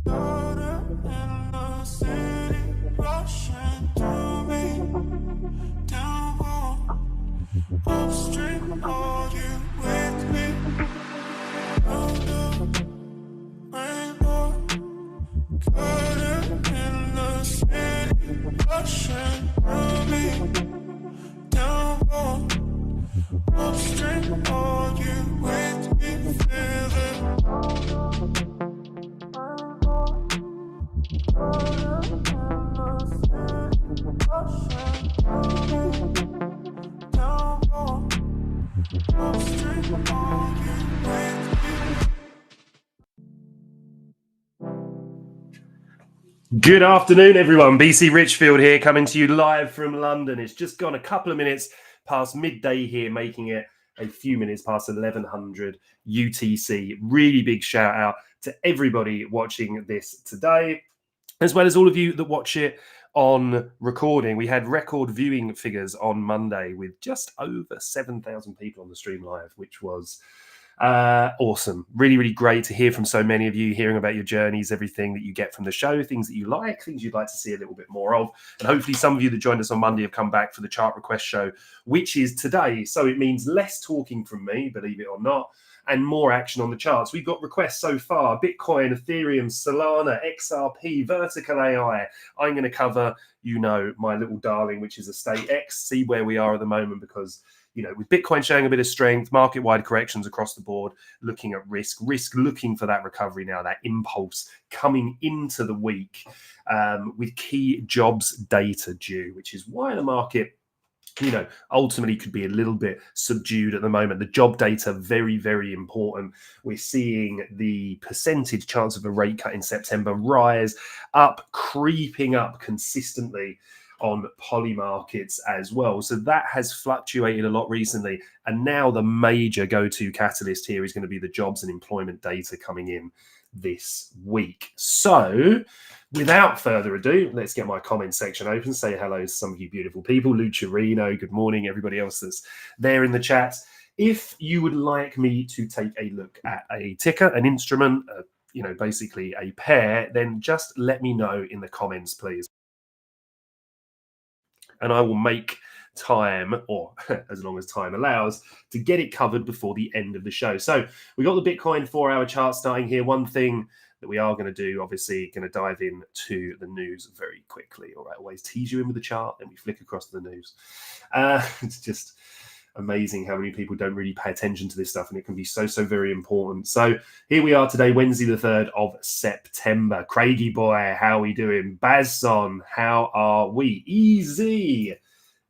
Water in the city, rushing to me. Down upstream, are you with me? Round the rainbow, water in the city, rushing to me. Down upstream, are you with me? Feel it. Good afternoon, everyone. BC Richfield here, coming to you live from London. It's just gone a couple of minutes past midday here, making it a few minutes past 1100 UTC. Really big shout out to everybody watching this today, as well as all of you that watch it on recording. We had record viewing figures on Monday with just over 7,000 people on the stream live, which was awesome. Really, really great to hear from so many of you, hearing about your journeys, everything that you get from the show, things that you like, things you'd like to see a little bit more of. And hopefully some of you that joined us on Monday have come back for the chart request show, which is today. So it means less talking from me, believe it or not, and more action on the charts. We've got requests so far: Bitcoin, Ethereum, Solana, XRP, Vertical AI. I'm going to cover, my little darling, which is Estate X, see where we are at the moment, because with Bitcoin showing a bit of strength, market-wide corrections across the board, looking at risk looking for that recovery now, that impulse coming into the week with key jobs data due, which is why the market ultimately could be a little bit subdued at the moment. The job data, very, very important. We're seeing the percentage chance of a rate cut in September rise up, creeping up consistently on poly markets as well. So that has fluctuated a lot recently. And now the major go-to catalyst here is going to be the jobs and employment data coming in this week. So without further ado, let's get my comment section open. Say hello to some of you beautiful people. Lucerino, good morning. Everybody else that's there in the chat. If you would like me to take a look at a ticker, an instrument, basically a pair, then just let me know in the comments, please. And I will make time, or as long as time allows, to get it covered before the end of the show. So we got the Bitcoin 4-hour chart starting here. One thing that we are going to do, obviously, going to dive into the news very quickly. All right, always tease you in with the chart, then we flick across to the news. It's just amazing how many people don't really pay attention to this stuff, and it can be so very important. So here we are today, Wednesday the 3rd of September. Craigie boy, how are we doing? Bazson, how are we? Easy.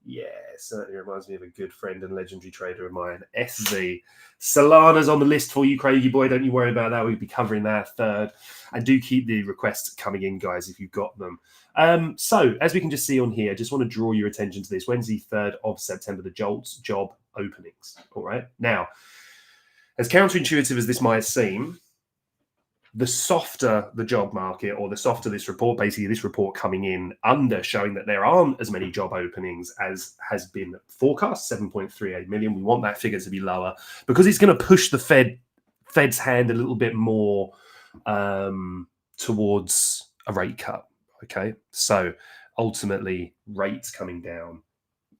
Yeah, certainly reminds me of a good friend and legendary trader of mine, SZ. Solana's on the list for you, Craigie boy. Don't you worry about that. We'll be covering that third. And do keep the requests coming in, guys, if you've got them. So, as we can just see on here, I just want to draw your attention to this. Wednesday, 3rd of September, the JOLTS job openings. All right. Now, as counterintuitive as this might seem, the softer the job market, or the softer this report, basically this report coming in under showing that there aren't as many job openings as has been forecast, 7.38 million. We want that figure to be lower because it's going to push the Fed's hand a little bit more towards a rate cut. Okay, so ultimately rates coming down,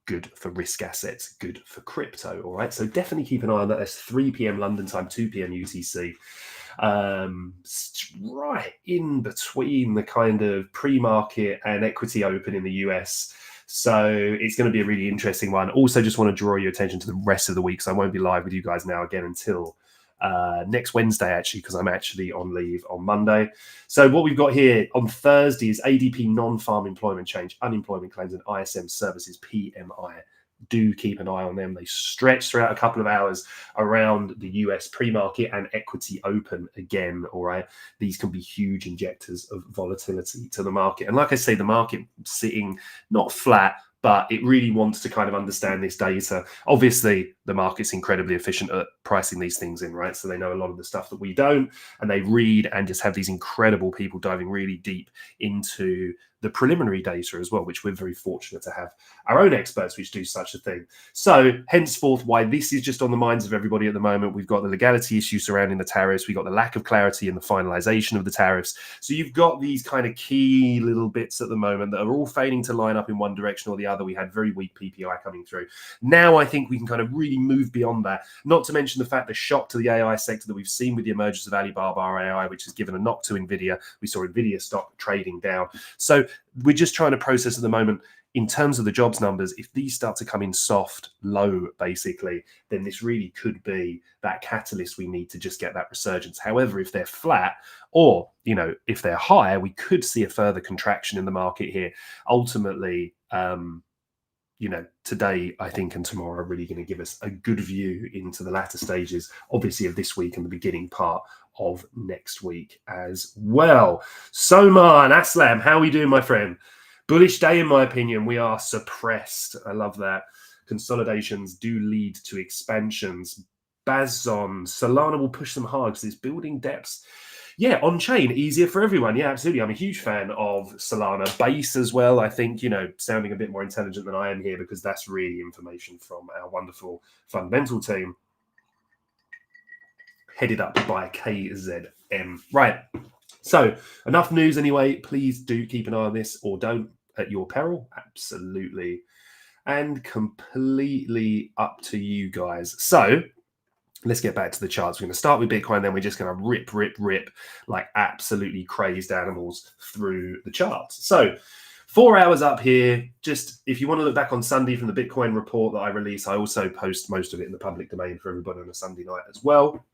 good for risk assets, good for crypto. All right, so definitely keep an eye on that. That's 3 p.m. London time, 2 p.m. UTC. Right in between the kind of pre-market and equity open in the US. So it's going to be a really interesting one. Also, just want to draw your attention to the rest of the week. So I won't be live with you guys now again until next Wednesday, actually, because I'm actually on leave on Monday. So what we've got here on Thursday is ADP non-farm employment change, unemployment claims, and ISM services PMI. Do keep an eye on them. They stretch throughout a couple of hours around the US pre-market and equity open again. All right. These can be huge injectors of volatility to the market. And like I say, the market sitting not flat, but it really wants to kind of understand this data. Obviously, the market's incredibly efficient at pricing these things in, right? So they know a lot of the stuff that we don't, and they read and just have these incredible people diving really deep into the preliminary data as well, which we're very fortunate to have our own experts which do such a thing. So henceforth, why this is just on the minds of everybody at the moment, we've got the legality issue surrounding the tariffs, we've got the lack of clarity in the finalization of the tariffs. So you've got these kind of key little bits at the moment that are all failing to line up in one direction or the other. We had very weak PPI coming through. Now I think we can kind of really move beyond that, not to mention the fact the shock to the AI sector that we've seen with the emergence of Alibaba AI, which has given a knock to Nvidia. We saw Nvidia stock trading down. So we're just trying to process at the moment in terms of the jobs numbers. If these start to come in soft, low, basically, then this really could be that catalyst we need to just get that resurgence. However, if they're flat or, if they're high, we could see a further contraction in the market here. Ultimately, today, I think, and tomorrow are really going to give us a good view into the latter stages, obviously, of this week and the beginning part of next week as well. Soman, Aslam, how are we doing, my friend? Bullish day, in my opinion. We are suppressed. I love that. Consolidations do lead to expansions. Bazon, Solana will push them hard because it's building depths. Yeah, on chain, easier for everyone. Yeah, absolutely. I'm a huge fan of Solana. Base as well, I think, sounding a bit more intelligent than I am here, because that's really information from our wonderful fundamental team, headed up by KZM. Right. So enough news anyway. Please do keep an eye on this, or don't, at your peril. Absolutely. And completely up to you guys. So let's get back to the charts. We're going to start with Bitcoin, then we're just going to rip like absolutely crazed animals through the charts. So 4 hours up here. Just if you want to look back on Sunday from the Bitcoin report that I release, I also post most of it in the public domain for everybody on a Sunday night as well.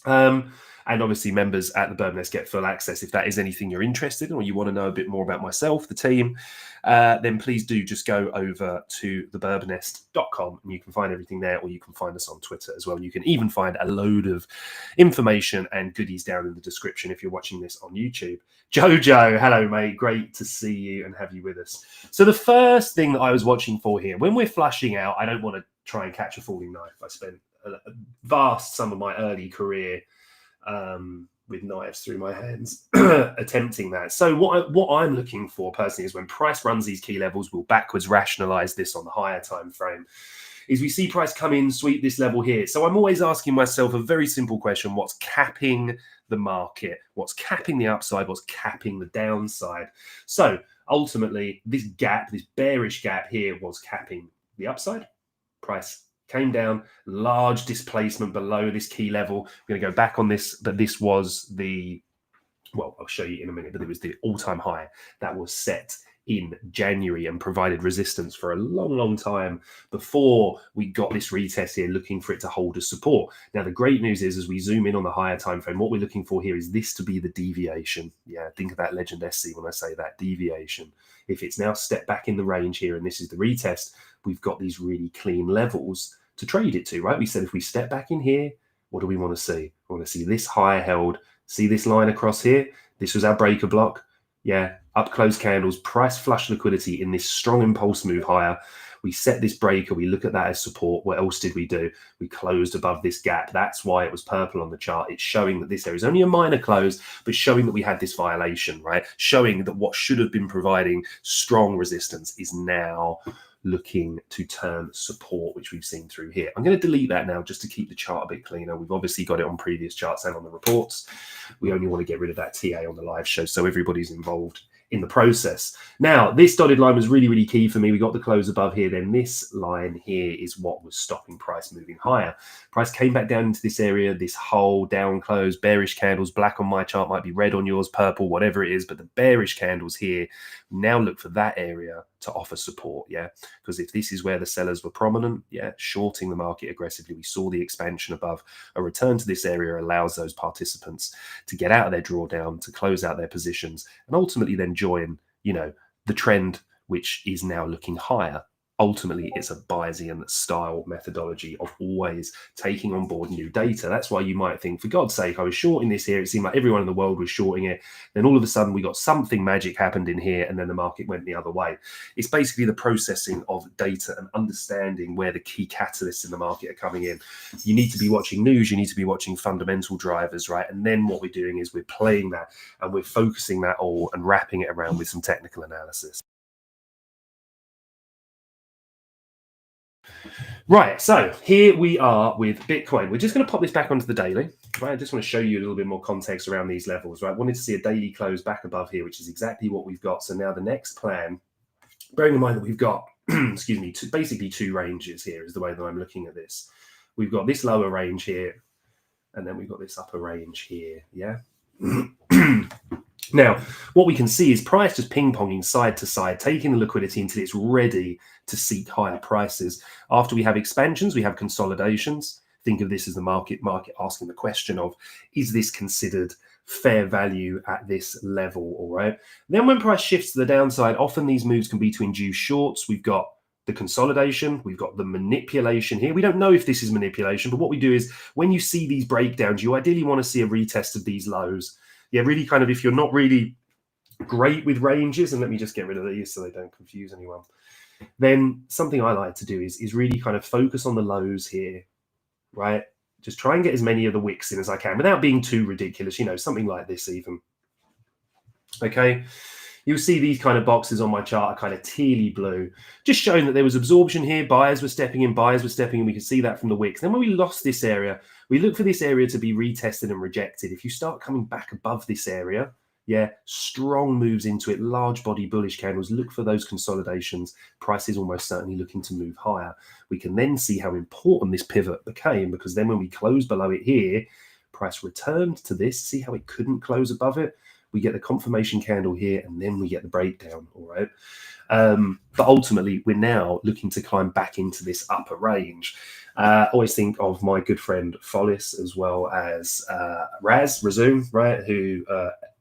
And obviously members at the Bird Nest get full access. If that is anything you're interested in, or you want to know a bit more about myself, the team, then please do just go over to thebirdnest.com and you can find everything there, or you can find us on Twitter as well. You can even find a load of information and goodies down in the description if you're watching this on YouTube. Jojo, hello, mate. Great to see you and have you with us. So the first thing that I was watching for here, when we're flushing out, I don't want to try and catch a falling knife. I spent a vast sum of my early career with knives through my hands attempting that. So what I'm looking for personally is when price runs these key levels, we'll backwards rationalize this on the higher time frame, is we see price come in, sweep this level here. So I'm always asking myself a very simple question: what's capping the market? What's capping the upside? What's capping the downside? So ultimately, this gap, this bearish gap here, was capping the upside. Price came down, large displacement below this key level. We're going to go back on this, but this was I'll show you in a minute, but it was the all-time high that was set in January and provided resistance for a long time before we got this retest here, looking for it to hold as support. Now, the great news is, as we zoom in on the higher time frame, what we're looking for here is this to be the deviation. Yeah, think of that legend SC when I say that, deviation. If it's now stepped back in the range here and this is the retest, we've got these really clean levels to trade it to, right? We said if we step back in here, what do we want to see? We want to see this high held, see this line across here. This was our breaker block. Yeah, up close candles, price flush liquidity in this strong impulse move higher. We set this breaker, we look at that as support. What else did we do? We closed above this gap. That's why it was purple on the chart. It's showing that this there is only a minor close, but showing that we had this violation, right? Showing that what should have been providing strong resistance is now looking to turn support, which we've seen through here. I'm going to delete that now just to keep the chart a bit cleaner. We've obviously got it on previous charts and on the reports. We only want to get rid of that TA on the live show so everybody's involved in the process. Now, this dotted line was really key for me. We got the close above here. Then this line here is what was stopping price moving higher. Price came back down into this area, this whole down close, bearish candles, black on my chart, might be red on yours, purple, whatever it is, but the bearish candles here now look for that area to offer support, yeah? Because if this is where the sellers were prominent, yeah, shorting the market aggressively, we saw the expansion above. A return to this area allows those participants to get out of their drawdown, to close out their positions, and ultimately then join, the trend, which is now looking higher. ultimately it's a Bayesian style methodology of always taking on board new data. That's why you might think, for God's sake, I was shorting this here. It seemed like everyone in the world was shorting it. Then all of a sudden we got something magic happened in here, and then the market went the other way. It's basically the processing of data and understanding where the key catalysts in the market are coming in. You need to be watching news, you need to be watching fundamental drivers, right? And then what we're doing is we're playing that and we're focusing that all and wrapping it around with some technical analysis. Right, so here we are with Bitcoin. We're just going to pop this back onto the daily. Right, I just want to show you a little bit more context around these levels. Right, I wanted to see a daily close back above here, which is exactly what we've got. So now the next plan, bearing in mind that we've got, excuse me, basically two ranges here is the way that I'm looking at this. We've got this lower range here, and then we've got this upper range here. Yeah. Now, what we can see is price just ping-ponging side to side, taking the liquidity until it's ready to seek higher prices. After we have expansions, we have consolidations. Think of this as the market asking the question of, is this considered fair value at this level? All right. Then when price shifts to the downside, often these moves can be to induce shorts. We've got the consolidation, we've got the manipulation here. We don't know if this is manipulation, but what we do is when you see these breakdowns, you ideally want to see a retest of these lows. Yeah, really kind of, if you're not really great with ranges, and let me just get rid of these so they don't confuse anyone, then something I like to do is really kind of focus on the lows here, right? Just try and get as many of the wicks in as I can without being too ridiculous, you know, something like this even. Okay, you'll see these kind of boxes on my chart are kind of tealy blue, just showing that there was absorption here. Buyers were stepping in, buyers were stepping in. We can see that from the wicks. Then when we lost this area, we look for this area to be retested and rejected. If you start coming back above this area, yeah, strong moves into it, large body bullish candles, look for those consolidations. Price is almost certainly looking to move higher. We can then see how important this pivot became, because then when we close below it here, price returned to this. See how it couldn't close above it? We get the confirmation candle here, and then we get the breakdown, all right? But ultimately, we're now looking to climb back into this upper range. Always think of my good friend Follis, as well as Razum, right, who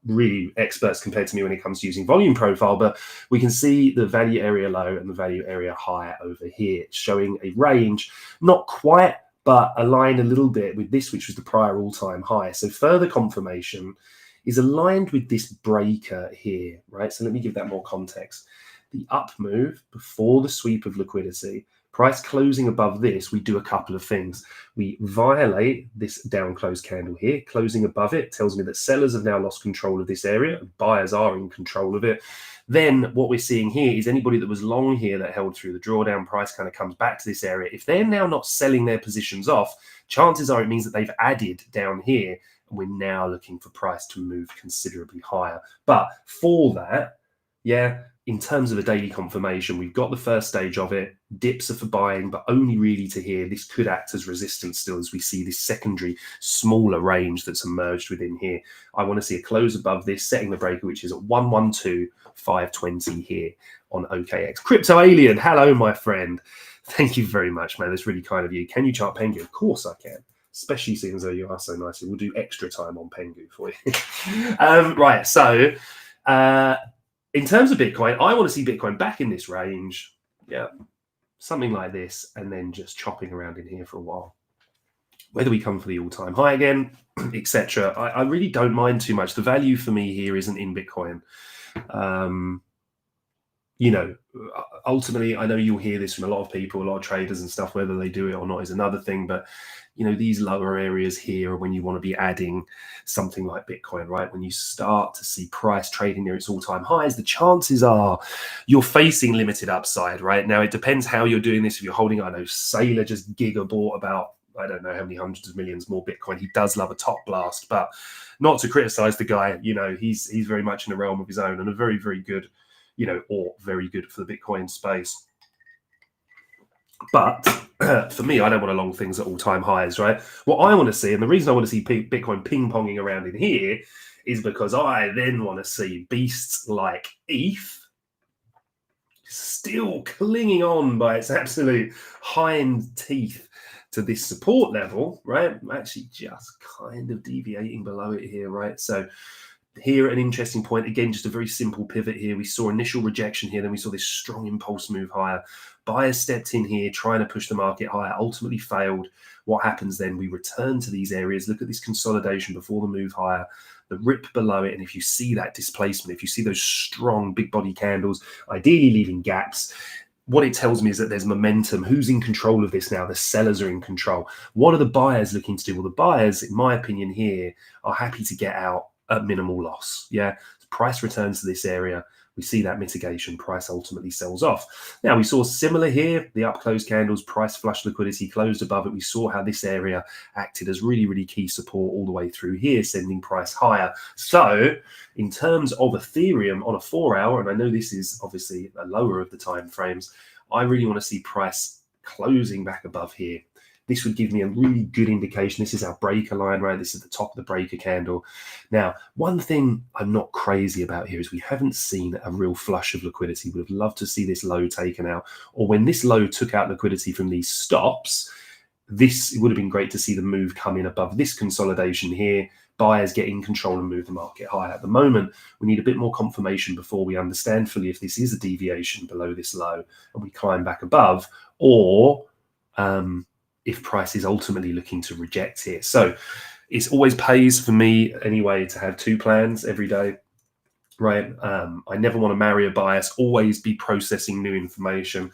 really experts compared to me when it comes to using volume profile. But we can see the value area low and the value area high over here, showing a range, not quite, but aligned a little bit with this, which was the prior all-time high. So further confirmation is aligned with this breaker here, right? So let me give that more context. The up move before the sweep of liquidity, price closing above this, we do a couple of things. We violate this down close candle here. Closing above it tells me that sellers have now lost control of this area and buyers are in control of it. Then what we're seeing here is anybody that was long here that held through the drawdown, price kind of comes back to this area. If they're now not selling their positions off, chances are it means that they've added down here. We're now looking for price to move considerably higher. But for that, yeah, in terms of a daily confirmation, we've got the first stage of it. Dips are for buying, but only really to here. This could act as resistance still, as we see this secondary smaller range that's emerged within here. I want to see a close above this, setting the breaker, which is at 112,520 here on OKX. Crypto Alien, hello, my friend. Thank you very much, man. That's really kind of you. Can you chart Pengu? Of course I can. Especially seeing as though you are so nice. We'll do extra time on Pengu for you. Right, so in terms of Bitcoin, I want to see Bitcoin back in this range. Yeah, something like this, and then just chopping around in here for a while. Whether we come for the all-time high again, etc., I really don't mind too much. The value for me here isn't in Bitcoin. You know, ultimately, I know you'll hear this from a lot of people, a lot of traders and stuff. Whether they do it or not is another thing. But you know, these lower areas here are when you want to be adding something like Bitcoin, right? When you start to see price trading near its all-time highs, the chances are you're facing limited upside, right? Now, it depends how you're doing this. If you're holding, I know Saylor just giga bought about, I don't know how many hundreds of millions more Bitcoin. He does love a top blast, but not to criticize the guy. You know, he's very much in a realm of his own and a very, very good, you know, or very good for the Bitcoin space. But for me, I don't want to long things at all-time highs, right? What I want to see, and the reason I want to see Bitcoin ping-ponging around in here is because I then want to see beasts like ETH still clinging on by its absolute hind teeth to this support level, right? I'm actually just kind of deviating below it here, right? So here at an interesting point, again, just a very simple pivot here. We saw initial rejection here, then we saw this strong impulse move higher. Buyers stepped in here, trying to push the market higher, ultimately failed. What happens then? We return to these areas, look at this consolidation before the move higher, the rip below it, and if you see that displacement, if you see those strong big body candles, ideally leaving gaps, what it tells me is that there's momentum. Who's in control of this now? The sellers are in control. What are the buyers looking to do? Well, the buyers, in my opinion here, are happy to get out at minimal loss. Yeah, price returns to this area. We see that mitigation, price ultimately sells off. Now, we saw similar here, the up close candles, price flush liquidity closed above it. We saw how this area acted as really, really key support all the way through here, sending price higher. So in terms of Ethereum on a 4 hour, and I know this is obviously a lower of the time frames, I really want to see price closing back above here. This would give me a really good indication. This is our breaker line, right? This is the top of the breaker candle. Now, one thing I'm not crazy about here is we haven't seen a real flush of liquidity. Would have loved to see this low taken out, or when this low took out liquidity from these stops, it would have been great to see the move come in above this consolidation here. Buyers get in control and move the market higher. At the moment, we need a bit more confirmation before we understand fully if this is a deviation below this low and we climb back above, or if price is ultimately looking to reject here. So it always pays for me anyway to have two plans every day, right? I never want to marry a bias, always be processing new information.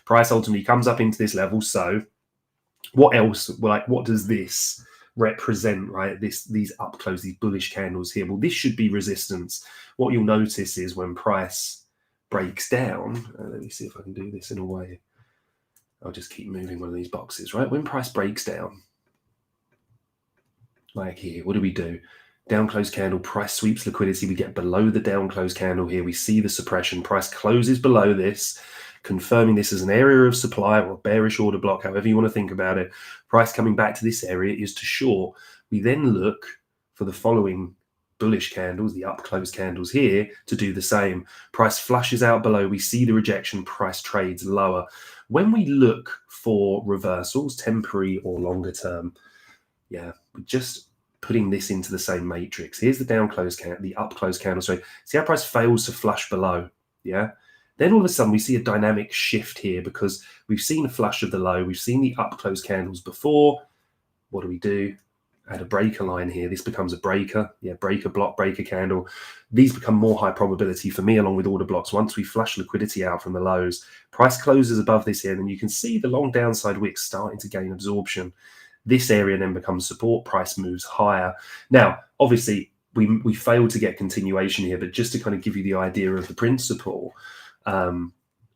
Price ultimately comes up into this level. So what else, like what does this represent, right? These up close, these bullish candles here. Well, this should be resistance. What you'll notice is when price breaks down, let me see if I can do this in a way. I'll just keep moving one of these boxes, right? When price breaks down, like here, what do? Down close candle, price sweeps liquidity. We get below the down close candle here. We see the suppression. Price closes below this, confirming this as an area of supply or a bearish order block, however you want to think about it. Price coming back to this area is to short. We then look for the following bullish candles, the up close candles here, to do the same. Price flushes out below. We see the rejection. Price trades lower. When we look for reversals, temporary or longer term, yeah, we're just putting this into the same matrix. Here's the down close candle, the up close candle. So see how price fails to flush below, yeah? Then all of a sudden we see a dynamic shift here because we've seen a flush of the low. We've seen the up close candles before. What do? Add a breaker line here. This becomes a breaker. Yeah, breaker block, breaker candle. These become more high probability for me along with order blocks. Once we flush liquidity out from the lows, price closes above this here, and then you can see the long downside wicks starting to gain absorption. This area then becomes support, price moves higher. Now, obviously, we failed to get continuation here, but just to kind of give you the idea of the principle,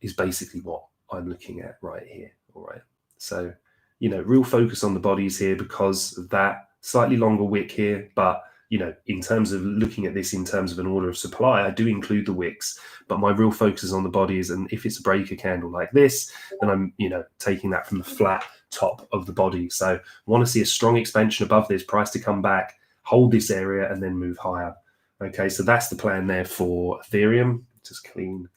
is basically what I'm looking at right here. All right. So, you know, real focus on the bodies here because of that slightly longer wick here. But, you know, in terms of looking at this in terms of an order of supply, I do include the wicks, but my real focus is on the bodies. And if it's a breaker candle like this, then I'm, you know, taking that from the flat top of the body. So I want to see a strong expansion above this, price to come back, hold this area, and then move higher. Okay, so that's the plan there for Ethereum. Just clean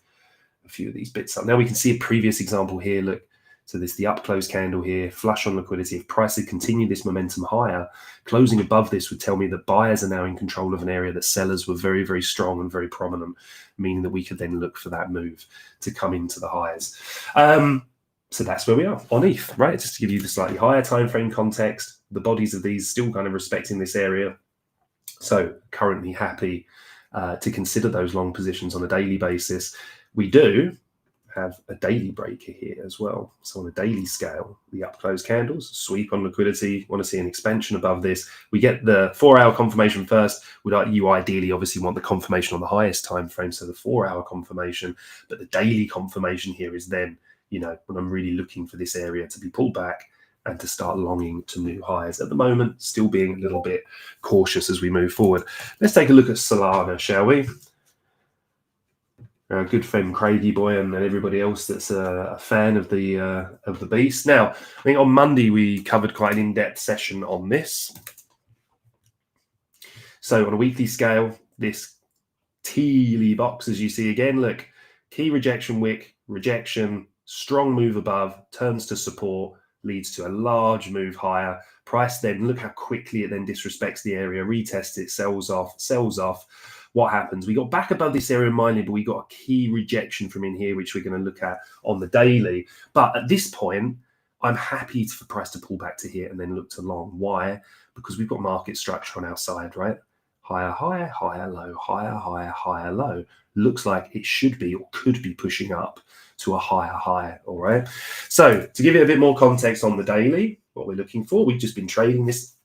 a few of these bits up. Now we can see a previous example here. Look, so there's the up close candle here, flush on liquidity. If price had continued this momentum higher, closing above this would tell me that buyers are now in control of an area that sellers were very, very strong and very prominent, meaning that we could then look for that move to come into the highs. So that's where we are on ETH, right? Just to give you the slightly higher time frame context, the bodies of these still kind of respecting this area. So currently happy to consider those long positions on a daily basis. We do have a daily breaker here as well. So on a daily scale, the up close candles, sweep on liquidity, want to see an expansion above this. We get the 4 hour confirmation first. You ideally obviously want the confirmation on the highest time frame, so the 4 hour confirmation, but the daily confirmation here is then, you know, when I'm really looking for this area to be pulled back and to start longing to new highs. At the moment, still being a little bit cautious as we move forward. Let's take a look at Solana, shall we? Our good friend Craigie Boy and everybody else that's a fan of the beast. Now, I think on Monday we covered quite an in-depth session on this. So on a weekly scale, this tealy box, as you see again, look, key rejection wick, rejection, strong move above, turns to support, leads to a large move higher. Price then, look how quickly it then disrespects the area, retests it, sells off. What happens? We got back above this area mindly, but we got a key rejection from in here, which we're going to look at on the daily. But at this point, I'm happy for price to pull back to here and then look to long. Why? Because we've got market structure on our side, right? Higher, higher, higher, low, higher, higher, higher, low. Looks like it should be or could be pushing up to a higher high, all right? So to give it a bit more context on the daily, what we're looking for, we've just been trading this,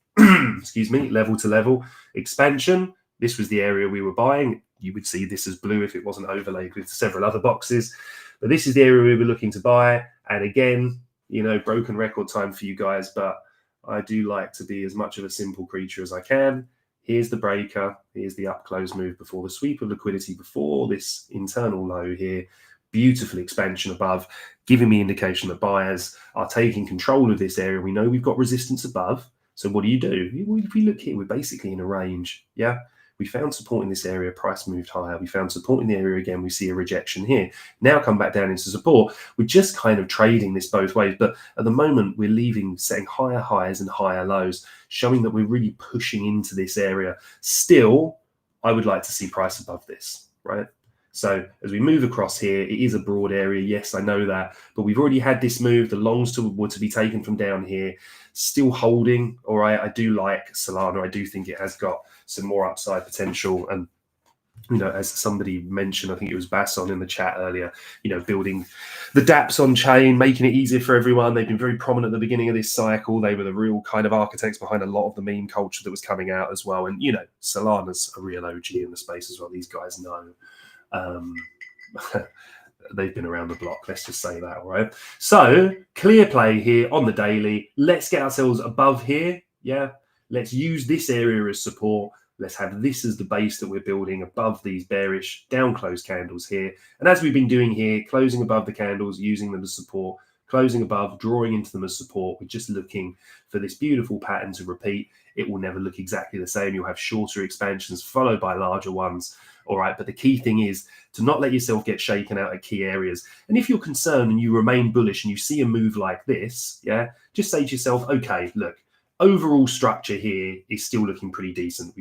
excuse me, level to level expansion. This was the area we were buying. You would see this as blue if it wasn't overlaid with several other boxes. But this is the area we were looking to buy. And again, you know, broken record time for you guys, but I do like to be as much of a simple creature as I can. Here's the breaker. Here's the up close move before the sweep of liquidity, before this internal low here. Beautiful expansion above, giving me indication that buyers are taking control of this area. We know we've got resistance above. So what do? If we look here, we're basically in a range. Yeah. We found support in this area, price moved higher. We found support in the area again. We see a rejection here. Now come back down into support. We're just kind of trading this both ways. But at the moment, we're setting higher highs and higher lows, showing that we're really pushing into this area. Still, I would like to see price above this, right? So as we move across here, it is a broad area. Yes, I know that. But we've already had this move. The longs were to be taken from down here. Still holding. All right. I do like Solana. I do think it has got some more upside potential. And, you know, as somebody mentioned, I think it was Basson in the chat earlier, you know, building the dApps on chain, making it easier for everyone. They've been very prominent at the beginning of this cycle. They were the real kind of architects behind a lot of the meme culture that was coming out as well. And, you know, Solana's a real OG in the space as well. These guys know. They've been around the block, let's just say that. All right, so clear play here on the daily. Let's get ourselves above here. Yeah, let's use this area as support. Let's have this as the base that we're building above these bearish down close candles here. And as we've been doing here, closing above the candles, using them as support, closing above, drawing into them as support. We're just looking for this beautiful pattern to repeat. It will never look exactly the same. You'll have shorter expansions followed by larger ones. All right, but the key thing is to not let yourself get shaken out at key areas. And if you're concerned and you remain bullish and you see a move like this, yeah, just say to yourself, okay, look, overall structure here is still looking pretty decent.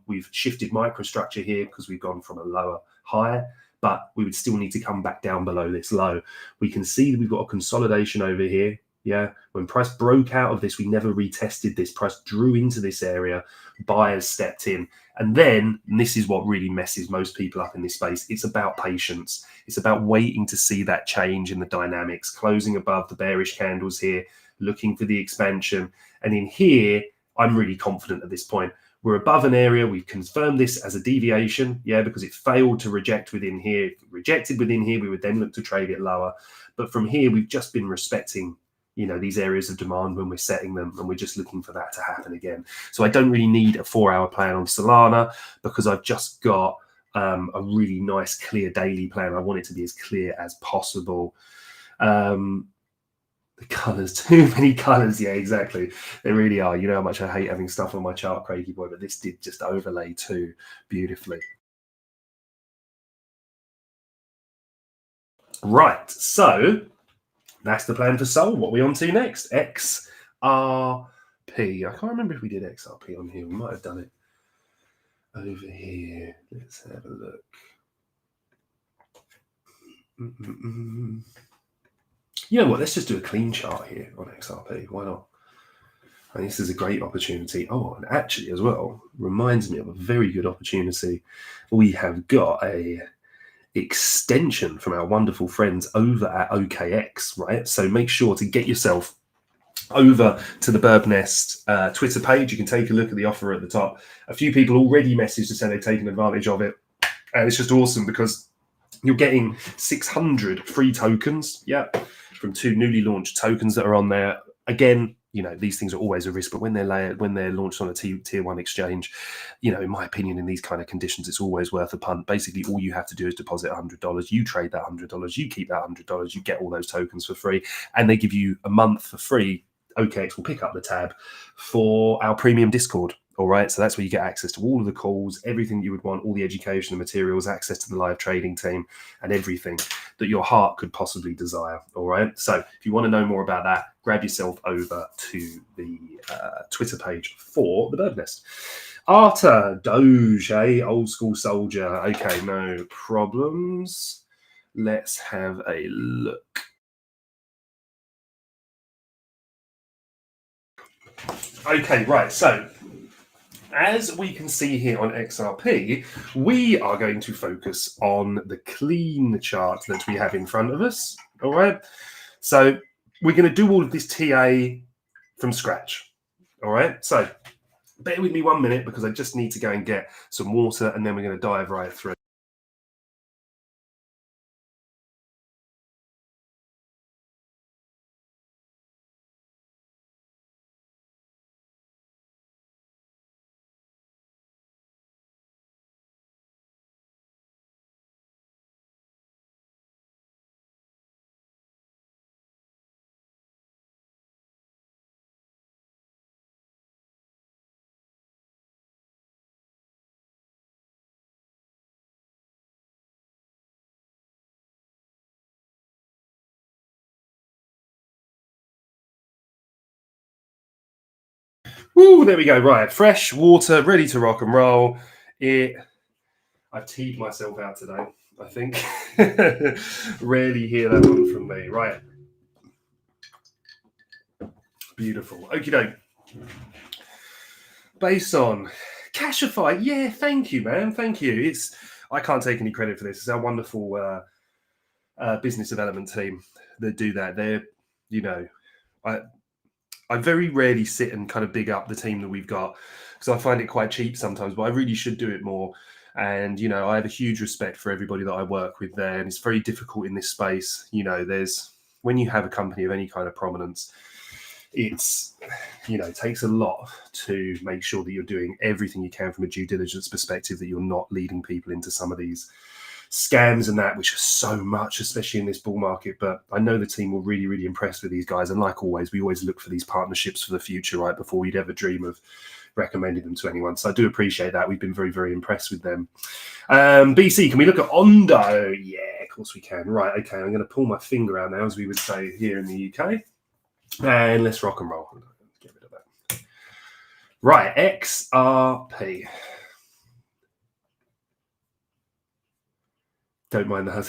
We've shifted microstructure here because we've gone from a lower higher, but we would still need to come back down below this low. We can see that we've got a consolidation over here. Yeah, when price broke out of this, we never retested this. Price drew into this area, buyers stepped in. And then, and this is what really messes most people up in this space, it's about patience. It's about waiting to see that change in the dynamics, closing above the bearish candles here, looking for the expansion. And in here, I'm really confident at this point. We're above an area. We've confirmed this as a deviation, yeah, because it failed to reject within here. If it rejected within here, we would then look to trade it lower. But from here, we've just been respecting, you know, these areas of demand when we're setting them, and we're just looking for that to happen again. So I don't really need a 4-hour plan on Solana because I've just got a really nice, clear daily plan. I want it to be as clear as possible. The colors, too many colors. Yeah, exactly. They really are. You know how much I hate having stuff on my chart, Craigie boy, but this did just overlay too beautifully. Right. So that's the plan for Sol. What are we on to next? XRP. I can't remember if we did XRP on here. We might have done it over here. Let's have a look. You know what? Let's just do a clean chart here on XRP. Why not? And this is a great opportunity. Oh, and actually as well, reminds me of a very good opportunity. We have got a extension from our wonderful friends over at OKX, right? So make sure to get yourself over to the Bird Nest Twitter page. You can take a look at the offer at the top. A few people already messaged to say they've taken advantage of it. And it's just awesome because you're getting 600 free tokens, yeah, from 2 newly launched tokens that are on there. Again, you know, these things are always a risk, but when they're launched on a tier 1 exchange, you know, in my opinion, in these kind of conditions, it's always worth a punt. Basically, all you have to do is deposit $100. You trade that $100. You keep that $100. You get all those tokens for free, and they give you a month for free. OKX will pick up the tab for our premium Discord. All right. So that's where you get access to all of the calls, everything you would want, all the education and materials, access to the live trading team, and everything that your heart could possibly desire. All right. So if you want to know more about that, grab yourself over to the Twitter page for the Bird Nest. Arta, Doge, old school soldier. Okay, no problems. Let's have a look. Okay, right. So as we can see here on XRP, we are going to focus on the clean chart that we have in front of us. All right. So we're going to do all of this TA from scratch. All right. So bear with me 1 minute because I just need to go and get some water and then we're going to dive right through. Woo, there we go. Right. Fresh water, ready to rock and roll. I've teed myself out today, I think. Rarely hear that one from me. Right. Beautiful. Okie doke. Based on Cashify. Yeah, thank you, man. Thank you. I can't take any credit for this. It's our wonderful business development team that do that. They're, I very rarely sit and kind of big up the team that we've got because I find it quite cheap sometimes, but I really should do it more. And, I have a huge respect for everybody that I work with there. And it's very difficult in this space. When you have a company of any kind of prominence, it takes a lot to make sure that you're doing everything you can from a due diligence perspective, that you're not leading people into some of these scams and that, which are so much, especially in this bull market. But I know the team were really, really impressed with these guys. And like always, we always look for these partnerships for the future, right? Before we'd ever dream of recommending them to anyone. So I do appreciate that. We've been very, very impressed with them. BC, can we look at Ondo? Yeah, of course we can. Right, okay, I'm going to pull my finger out now, as we would say here in the UK. And let's rock and roll. Get rid of that. Right, XRP. Don't mind that.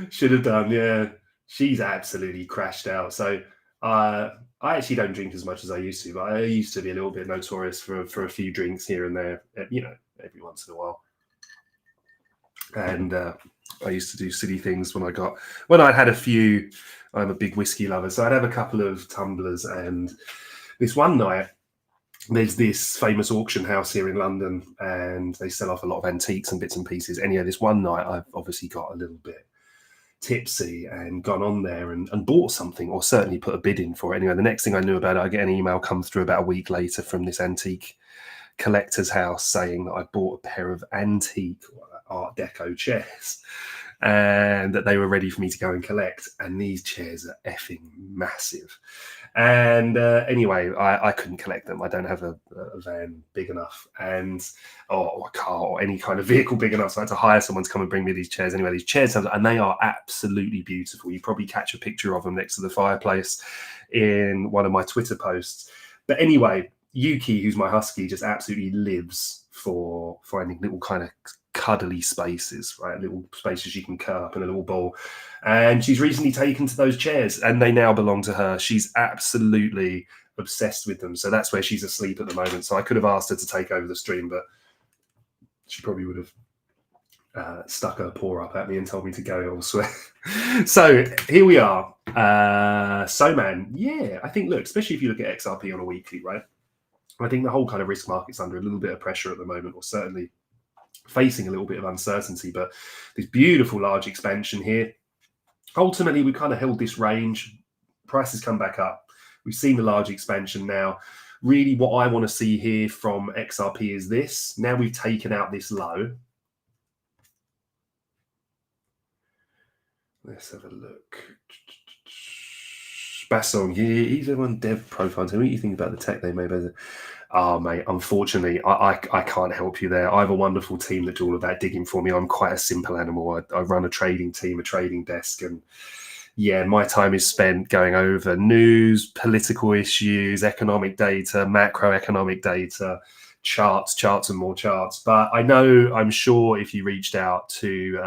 Should have done, yeah. She's absolutely crashed out. So I actually don't drink as much as I used to, but I used to be a little bit notorious for a few drinks here and there, every once in a while. And I used to do silly things when I'd had a few. I'm a big whiskey lover, so I'd have a couple of tumblers. And this one night, there's this famous auction house here in London, and they sell off a lot of antiques and bits and pieces. Anyway, this one night, I've obviously got a little bit tipsy and gone on there and bought something, or certainly put a bid in for it. Anyway, the next thing I knew about it, I get an email come through about a week later from this antique collector's house saying that I bought a pair of antique Art Deco chairs and that they were ready for me to go and collect. And these chairs are effing massive. And anyway, I couldn't collect them. I don't have a van big enough or a car or any kind of vehicle big enough. So I had to hire someone to come and bring me these chairs. Anyway, these chairs, and they are absolutely beautiful. You probably catch a picture of them next to the fireplace in one of my Twitter posts. But anyway, Yuki, who's my husky, just absolutely lives for finding little kind of cuddly spaces, right? Little spaces you can curl up in a little ball. And she's recently taken to those chairs and they now belong to her. She's absolutely obsessed with them. So that's where she's asleep at the moment. So I could have asked her to take over the stream, but she probably would have stuck her paw up at me and told me to go elsewhere. So here we are. So man, yeah, I think, look, especially if you look at XRP on a weekly, right? I think the whole kind of risk market's under a little bit of pressure at the moment, or certainly facing a little bit of uncertainty. But this beautiful large expansion here, ultimately we kind of held this range. Prices come back up. We've seen the large expansion now. Really what I want to see here from XRP is this. Now we've taken out this low. Let's have a look. Bassong, he's the one dev profile. Tell me what you think about the tech they made. Oh, mate, unfortunately, I can't help you there. I have a wonderful team that do all of that digging for me. I'm quite a simple animal. I run a trading team, a trading desk, and yeah, my time is spent going over news, political issues, economic data, macroeconomic data, charts, and more charts. But I'm sure if you reached out to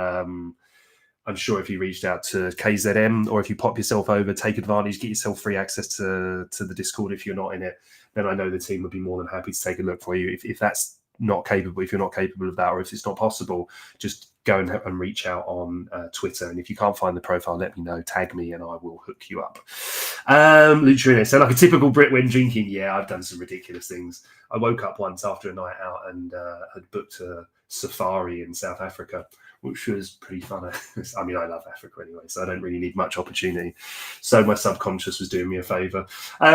KZM, or if you pop yourself over, take advantage, get yourself free access to the Discord if you're not in it, then I know the team would be more than happy to take a look for you. If that's not capable, if you're not capable of that, or if it's not possible, just go and reach out on Twitter. And if you can't find the profile, let me know, tag me, and I will hook you up. Lutrino, so like a typical Brit when drinking, yeah, I've done some ridiculous things. I woke up once after a night out and had booked a safari in South Africa, which was pretty fun. I mean, I love Africa anyway, so I don't really need much opportunity. So my subconscious was doing me a favor.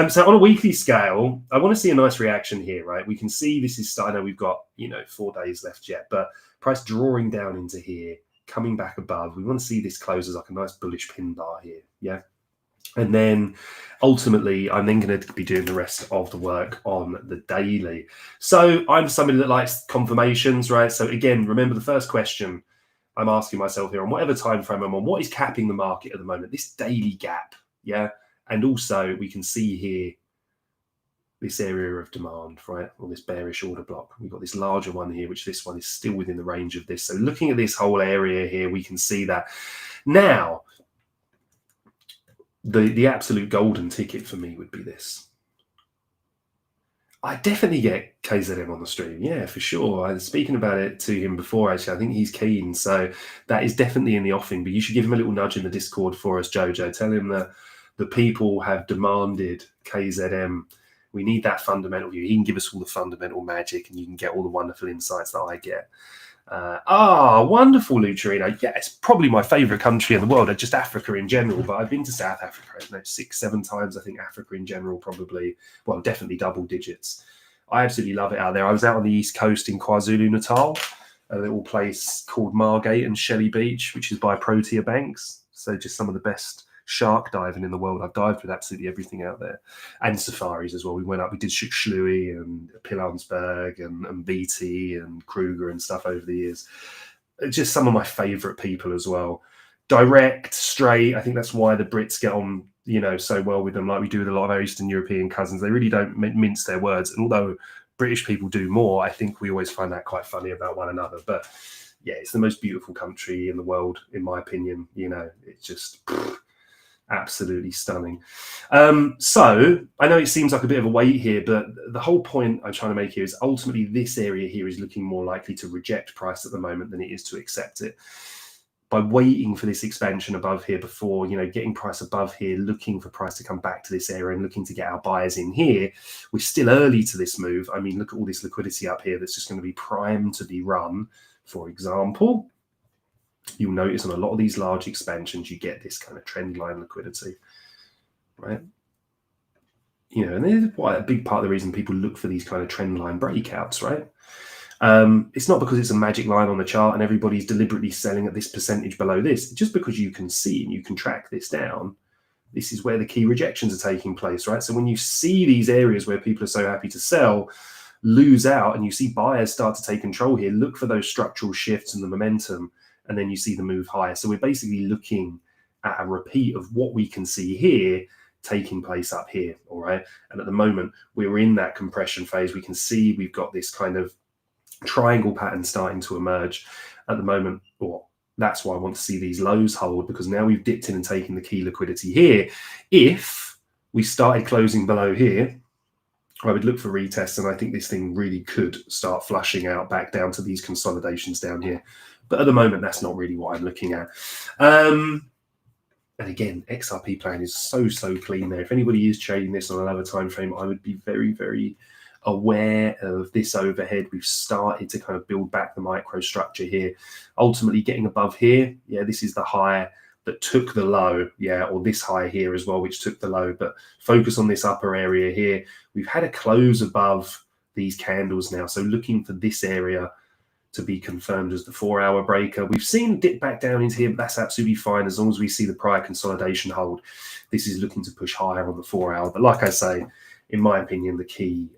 So on a weekly scale, I want to see a nice reaction here, right? We can see this is starting. I know we've got 4 days left yet, but price drawing down into here, coming back above. We want to see this close as like a nice bullish pin bar here, yeah. And then ultimately, I'm then going to be doing the rest of the work on the daily. So I'm somebody that likes confirmations, right? So again, remember the first question I'm asking myself here, on whatever time frame I'm on, what is capping the market at the moment? This daily gap, yeah? And also we can see here this area of demand, right? Or this bearish order block. We've got this larger one here, which this one is still within the range of this. So looking at this whole area here, we can see that. Now, the absolute golden ticket for me would be this. I definitely get KZM on the stream. Yeah, for sure. I was speaking about it to him before, actually. I think he's keen. So that is definitely in the offing. But you should give him a little nudge in the Discord for us, Jojo. Tell him that the people have demanded KZM. We need that fundamental view. He can give us all the fundamental magic, and you can get all the wonderful insights that I get. Wonderful, Lucerino. Yeah, it's probably my favorite country in the world, just Africa in general. But I've been to South Africa, 6-7 times. I think Africa in general, probably, well, definitely double digits. I absolutely love it out there. I was out on the East Coast in KwaZulu-Natal, a little place called Margate and Shelley Beach, which is by Protea Banks. So just some of the best shark diving in the world. I've dived with absolutely everything out there, and safaris as well. We went up, we did Schuxlui and Pilanesberg and BT and Kruger and stuff over the years. Just some of my favorite people as well. Direct, straight. I think that's why the Brits get on, so well with them, like we do with a lot of our Eastern European cousins. They really don't mince their words. And although British people do more, I think we always find that quite funny about one another. But yeah, it's the most beautiful country in the world, in my opinion. It's just absolutely stunning. So I know it seems like a bit of a wait here, but the whole point I'm trying to make here is ultimately this area here is looking more likely to reject price at the moment than it is to accept it. By waiting for this expansion above here before, getting price above here, looking for price to come back to this area and looking to get our buyers in here, we're still early to this move. I mean, look at all this liquidity up here that's just going to be primed to be run. For example, you'll notice on a lot of these large expansions, you get this kind of trend line liquidity, right? And there's quite a big part of the reason people look for these kind of trend line breakouts, right? It's not because it's a magic line on the chart and everybody's deliberately selling at this percentage below this. Just because you can see and you can track this down, this is where the key rejections are taking place, right? So when you see these areas where people are so happy to sell, lose out, and you see buyers start to take control here, look for those structural shifts and the momentum, and then you see the move higher. So we're basically looking at a repeat of what we can see here taking place up here, all right? And at the moment, we're in that compression phase. We can see we've got this kind of triangle pattern starting to emerge at the moment. That's why I want to see these lows hold, because now we've dipped in and taken the key liquidity here. If we started closing below here, I would look for retests, and I think this thing really could start flushing out back down to these consolidations down here. But at the moment, that's not really what I'm looking at. And again, XRP plan is so clean there. If anybody is trading this on a lower time frame, I would be very, very aware of this overhead. We've started to kind of build back the microstructure here. Ultimately getting above here, yeah, this is the high that took the low, yeah, or this high here as well, which took the low. But focus on this upper area here. We've had a close above these candles now. So looking for this area to be confirmed as the 4-hour breaker. We've seen dip back down into here, but that's absolutely fine as long as we see the prior consolidation hold. This is looking to push higher on the 4-hour. But like I say, in my opinion, the key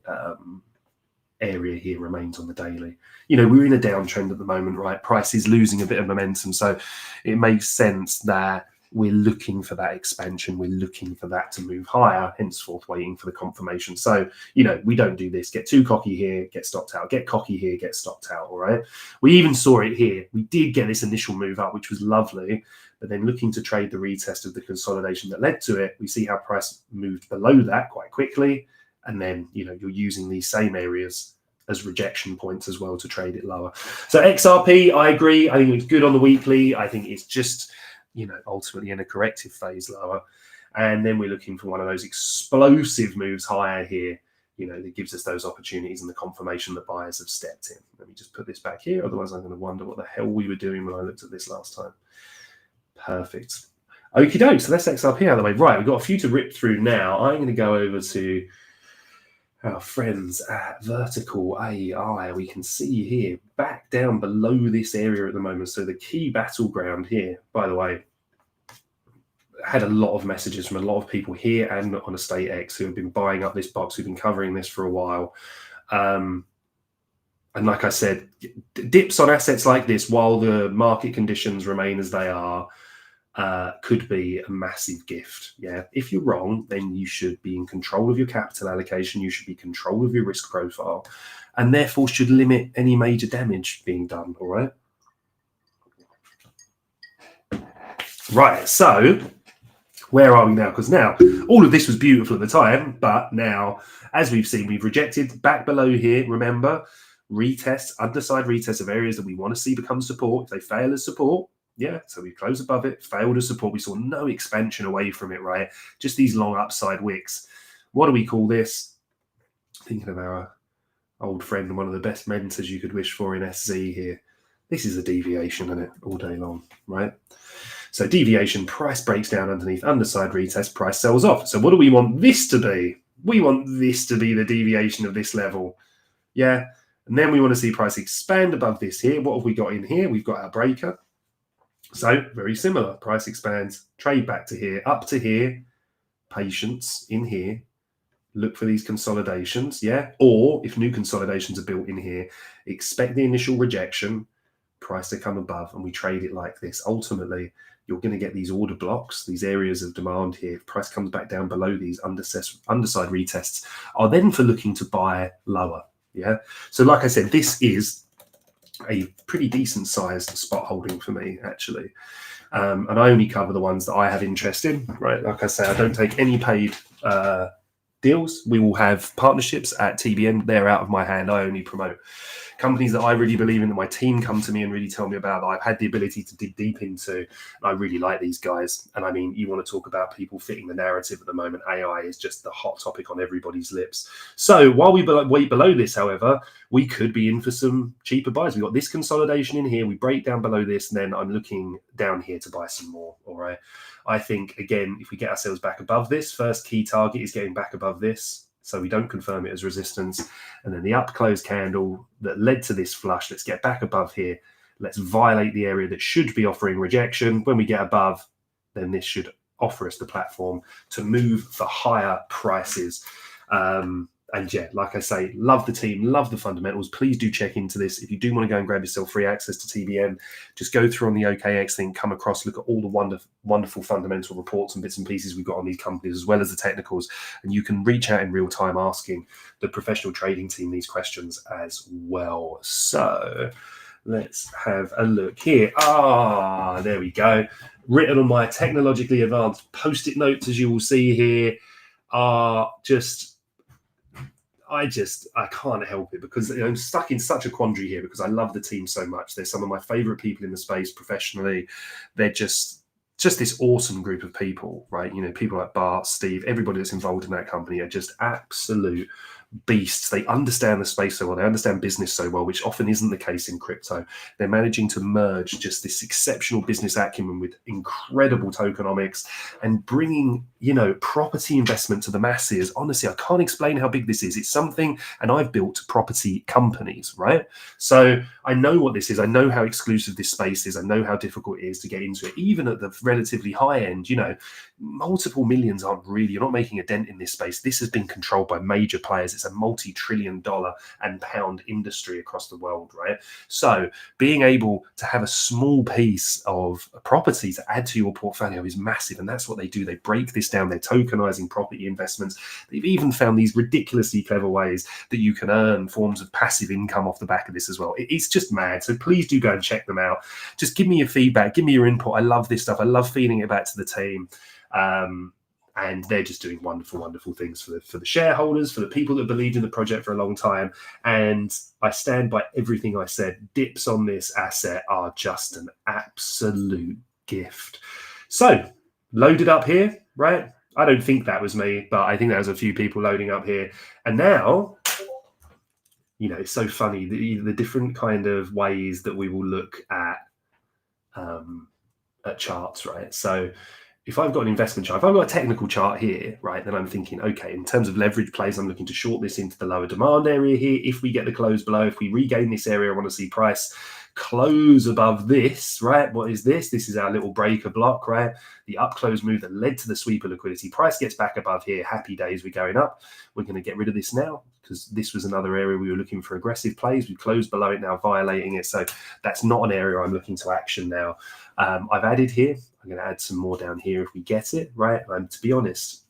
area here remains on the daily. We're in a downtrend at the moment, right? Price is losing a bit of momentum. So it makes sense that we're looking for that expansion. We're looking for that to move higher, henceforth waiting for the confirmation. So, we don't do this. Get too cocky here, get stopped out. Get cocky here, get stopped out, all right? We even saw it here. We did get this initial move up, which was lovely. But then looking to trade the retest of the consolidation that led to it, we see how price moved below that quite quickly. And then, you're using these same areas as rejection points as well to trade it lower. So XRP, I agree. I think it's good on the weekly. I think it's just, ultimately in a corrective phase lower. And then we're looking for one of those explosive moves higher here, that gives us those opportunities and the confirmation that buyers have stepped in. Let me just put this back here. Otherwise, I'm going to wonder what the hell we were doing when I looked at this last time. Perfect. Okie doke. So that's XRP out of the way. Right, we've got a few to rip through now. I'm going to go over to our friends at Vertical AI. We can see here back down below this area at the moment. So the key battleground here, by the way, had a lot of messages from a lot of people here and on Estate X who have been buying up this box, who've been covering this for a while. And like I said, dips on assets like this while the market conditions remain as they are could be a massive gift. Yeah, if you're wrong, then you should be in control of your capital allocation. You should be in control of your risk profile, and therefore should limit any major damage being done. All right. Right. So where are we now? Because now all of this was beautiful at the time, but now, as we've seen, we've rejected back below here. Remember, retests, underside retests of areas that we want to see become support. If they fail as support, yeah, so we close above it, failed as support. We saw no expansion away from it, right? Just these long upside wicks. What do we call this? Thinking of our old friend and one of the best mentors you could wish for in SZ here. This is a deviation, isn't it? All day long, right? So deviation, price breaks down underneath, underside retest, price sells off. So what do we want this to be? We want this to be the deviation of this level. Yeah. And then we want to see price expand above this here. What have we got in here? We've got our breaker. So very similar. Price expands, trade back to here, up to here, patience in here. Look for these consolidations, yeah? Or if new consolidations are built in here, expect the initial rejection, price to come above, and we trade it like this. Ultimately, you're going to get these order blocks, these areas of demand here. If price comes back down below these underside retests, are then for looking to buy lower, yeah? So like I said, this is a pretty decent sized spot holding for me, actually. And I only cover the ones that I have interest in, right? Like I say, I don't take any paid deals. We will have partnerships at TBN. They're out of my hand. I only promote companies that I really believe in, that my team come to me and really tell me about, that I've had the ability to dig deep into. And I really like these guys. And I mean, you want to talk about people fitting the narrative at the moment. AI is just the hot topic on everybody's lips. So while we wait below this, however, we could be in for some cheaper buys. We've got this consolidation in here. We break down below this, and then I'm looking down here to buy some more. All right. I think, again, if we get ourselves back above this, first key target is getting back above this, so we don't confirm it as resistance. And then the up close candle that led to this flush, let's get back above here. Let's violate the area that should be offering rejection. When we get above, then this should offer us the platform to move for higher prices. And yeah, like I say, love the team, love the fundamentals. Please do check into this. If you do want to go and grab yourself free access to TBN, just go through on the OKX thing, come across, look at all the wonderful fundamental reports and bits and pieces we've got on these companies, as well as the technicals. And you can reach out in real time asking the professional trading team these questions as well. So let's have a look here. There we go. Written on my technologically advanced post-it notes, as you will see here, are just... I can't help it, because I'm stuck in such a quandary here, because I love the team so much. They're some of my favorite people in the space professionally. They're just this awesome group of people, right? You know, people like Bart, Steve, everybody that's involved in that company are just absolute beasts. They understand the space so well. They understand business so well, which often isn't the case in crypto. They're managing to merge just this exceptional business acumen with incredible tokenomics and bringing, property investment to the masses. Honestly, I can't explain how big this is. It's something, and I've built property companies, right? So I know what this is. I know how exclusive this space is. I know how difficult it is to get into it, even at the relatively high end. Multiple millions aren't really, you're not making a dent in this space. This has been controlled by major players. It's a multi-trillion-dollar and pound industry across the world, right? So being able to have a small piece of property to add to your portfolio is massive. And that's what they do. They break this down. They're tokenizing property investments. They've even found these ridiculously clever ways that you can earn forms of passive income off the back of this as well. It's just mad. So please do go and check them out. Just give me your feedback. Give me your input. I love this stuff. I love feeding it back to the team. And they're just doing wonderful, wonderful things for the shareholders, for the people that believed in the project for a long time. And I stand by everything I said. Dips on this asset are just an absolute gift. So loaded up here, right? I don't think that was me, but I think there was a few people loading up here. And now, it's so funny, the different kind of ways that we will look at charts, right? So if I've got an investment chart, if I've got a technical chart here, right, then I'm thinking, okay, in terms of leverage plays, I'm looking to short this into the lower demand area here. If we get the close below, if we regain this area, I want to see price close above this, right? What is this? This is our little breaker block, right? The up close move that led to the sweeper liquidity. Price gets back above here. Happy days, we're going up. We're going to get rid of this now because this was another area we were looking for aggressive plays. We closed below it now, violating it. So that's not an area I'm looking to action now. I've added here. I'm going to add some more down here if we get it, right? And to be honest,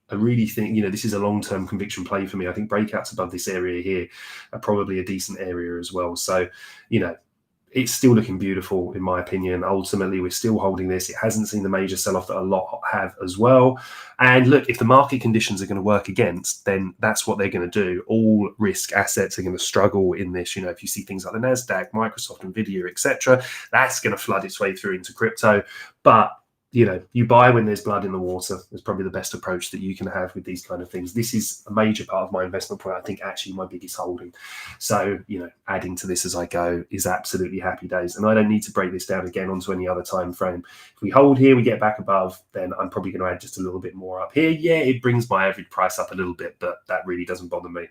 I really think, this is a long-term conviction play for me. I think breakouts above this area here are probably a decent area as well. So, it's still looking beautiful, in my opinion. Ultimately, we're still holding this. It hasn't seen the major sell-off that a lot have as well. And look, if the market conditions are going to work against, then that's what they're going to do. All risk assets are going to struggle in this. If you see things like the NASDAQ, Microsoft, NVIDIA, etc., that's going to flood its way through into crypto. But you buy when there's blood in the water. Is probably the best approach that you can have with these kind of things. This is a major part of my investment point. I think actually my biggest holding. So, adding to this as I go is absolutely happy days. And I don't need to break this down again onto any other time frame. If we hold here, we get back above, then I'm probably going to add just a little bit more up here. Yeah, it brings my average price up a little bit, but that really doesn't bother me.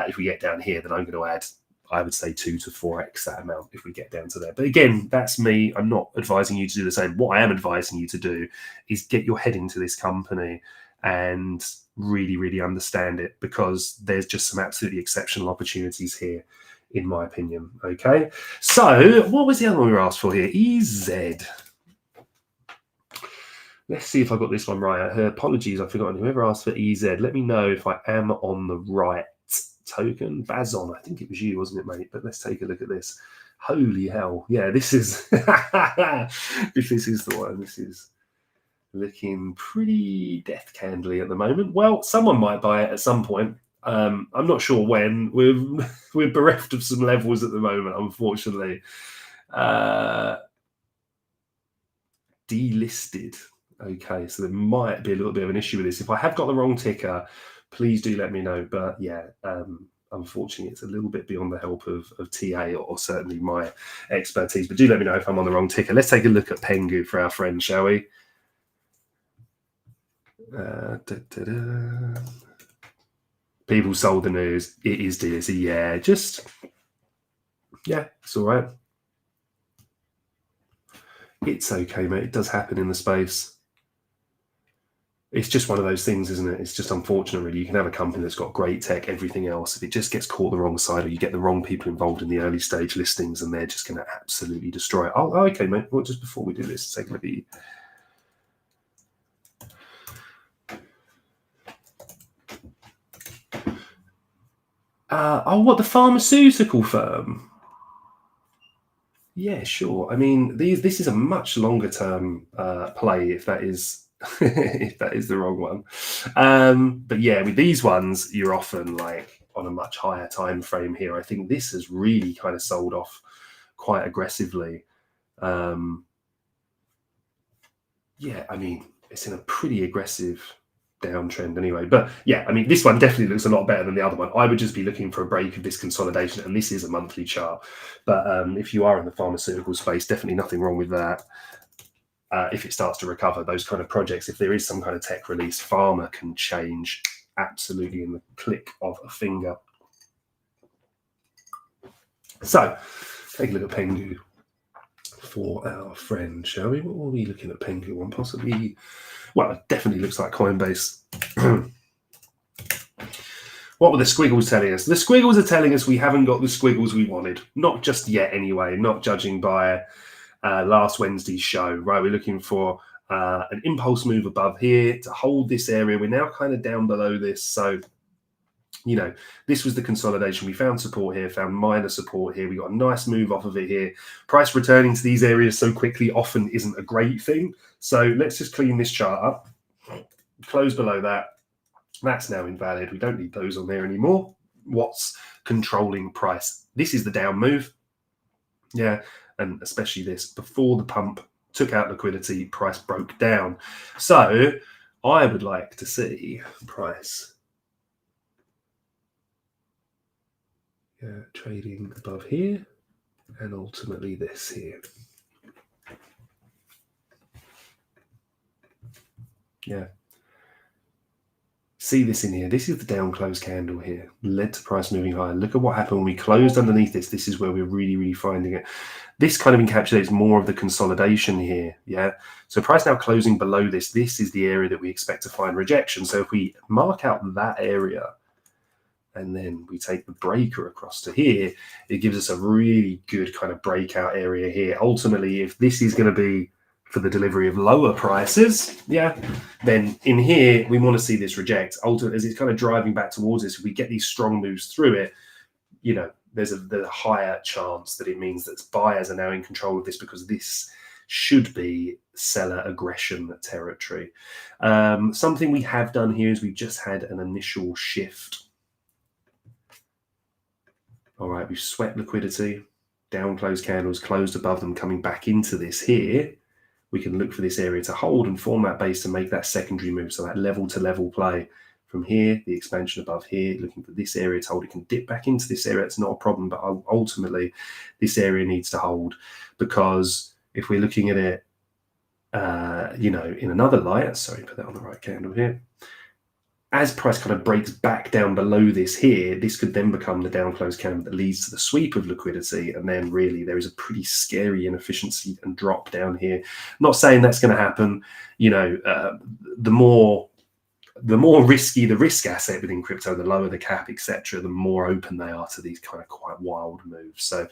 If we get down here, then I'm going to add, I would say 2 to 4x that amount if we get down to there. But again, that's me. I'm not advising you to do the same. What I am advising you to do is get your head into this company and really, really understand it, because there's just some absolutely exceptional opportunities here, in my opinion. Okay. So what was the other one we were asked for here? EZ. Let's see if I got this one right. Apologies, I've forgotten. Whoever asked for EZ, let me know if I am on the right token. Bazon, I think it was you, wasn't it, mate? But let's take a look at this. Holy hell. Yeah, this is if this is the one. This is looking pretty death candly at the moment. Well, someone might buy it at some point. I'm not sure when. We're bereft of some levels at the moment, unfortunately. Delisted. Okay, so there might be a little bit of an issue with this. If I have got the wrong ticker, please do let me know. But yeah, unfortunately, it's a little bit beyond the help of TA or certainly my expertise. But do let me know if I'm on the wrong ticker. Let's take a look at Pengu for our friend, shall we? People sold the news. It is DSE. Yeah, it's all right. It's okay, mate. It does happen in the space. It's just one of those things, isn't it? It's just unfortunate, really. You can have a company that's got great tech, everything else. If it just gets caught the wrong side, or you get the wrong people involved in the early stage listings, and they're just going to absolutely destroy it. Oh, okay, mate. Well, just before we do this, take a look at what, the pharmaceutical firm? Yeah, sure. I mean, this is a much longer term play, if that is if that is the wrong one. But yeah, with these ones, you're often like on a much higher time frame here. I think this has really kind of sold off quite aggressively. Yeah, I mean, it's in a pretty aggressive downtrend anyway. But yeah, I mean, this one definitely looks a lot better than the other one. I would just be looking for a break of this consolidation, and this is a monthly chart. But if you are in the pharmaceutical space, definitely nothing wrong with that. If it starts to recover, those kind of projects, if there is some kind of tech release, pharma can change absolutely in the click of a finger. So take a look at Pengu for our friend, shall we? What were we looking at Pengu on? Possibly, well, it definitely looks like Coinbase. What were the squiggles telling us? The squiggles are telling us we haven't got the squiggles we wanted. Not just yet anyway, not judging by last Wednesday's show, right? We're looking for an impulse move above here to hold this area. We're now kind of down below this. So, you know, this was the consolidation. We found support here, found minor support here. We got a nice move off of it here. Price returning to these areas so quickly often isn't a great thing. So let's just clean this chart up. Close below that. That's now invalid. We don't need those on there anymore. What's controlling price? This is the down move. Yeah, and especially this. Before the pump took out liquidity, price broke down. So I would like to see price trading above here and ultimately this here. Yeah. See this in here. This is the down close candle here. Led to price moving higher. Look at what happened when we closed underneath this. This is where we're really, really finding it. This kind of encapsulates more of the consolidation here. Yeah. So price now closing below this. This is the area that we expect to find rejection. So if we mark out that area and then we take the breaker across to here, it gives us a really good kind of breakout area here. Ultimately, if this is going to be for the delivery of lower prices, yeah, then in here, we want to see this reject. Ultimately, as it's kind of driving back towards us, if we get these strong moves through it, you know, there's a higher chance that it means that buyers are now in control of this, because this should be seller aggression territory. Something we have done here is we've just had an initial shift. All right, we've swept liquidity, down close candles, closed above them, coming back into this here. We can look for this area to hold and form that base to make that secondary move. So that level to level play from here, the expansion above here, looking for this area to hold. It can dip back into this area. It's not a problem, but ultimately this area needs to hold, because if we're looking at it, you know, in another light, sorry, put that on the right candle here. As price kind of breaks back down below this here, this could then become the down close candle that leads to the sweep of liquidity. And then really there is a pretty scary inefficiency and drop down here. Not saying that's going to happen. You know, the more risky the risk asset within crypto, the lower the cap, etc., the more open they are to these kind of quite wild moves. So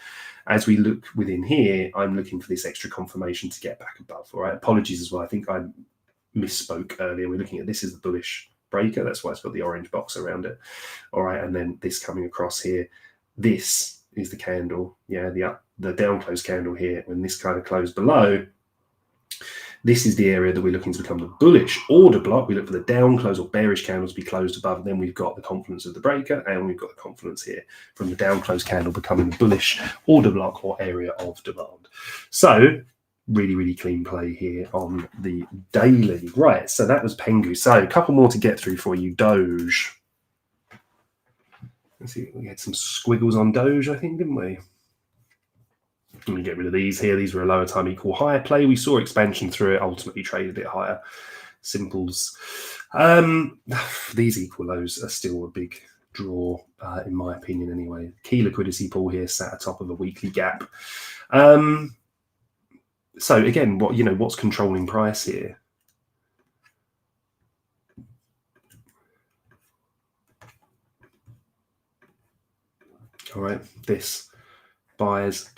as we look within here, I'm looking for this extra confirmation to get back above. All right, apologies as well. I think I misspoke earlier. We're looking at this is the bullish breaker. That's why it's got the orange box around it. All right, and then this coming across here, this is the candle. Yeah, the down close candle here. When this kind of closed below, this is the area that we're looking to become the bullish order block. We look for the down close or bearish candles to be closed above, and then we've got the confluence of the breaker, and we've got the confluence here from the down close candle becoming the bullish order block or area of demand. So really, really clean play here on the daily. Right, so that was Pengu. So a couple more to get through for you. Doge. Let's see, we had some squiggles on Doge, I think, didn't we? Let me get rid of these here. These were a lower time equal higher play. We saw expansion through it, ultimately traded it higher. Simples. These equal lows are still a big draw, in my opinion anyway. Key liquidity pool here sat atop of a weekly gap. So again, what's controlling price here? All right, this buyers.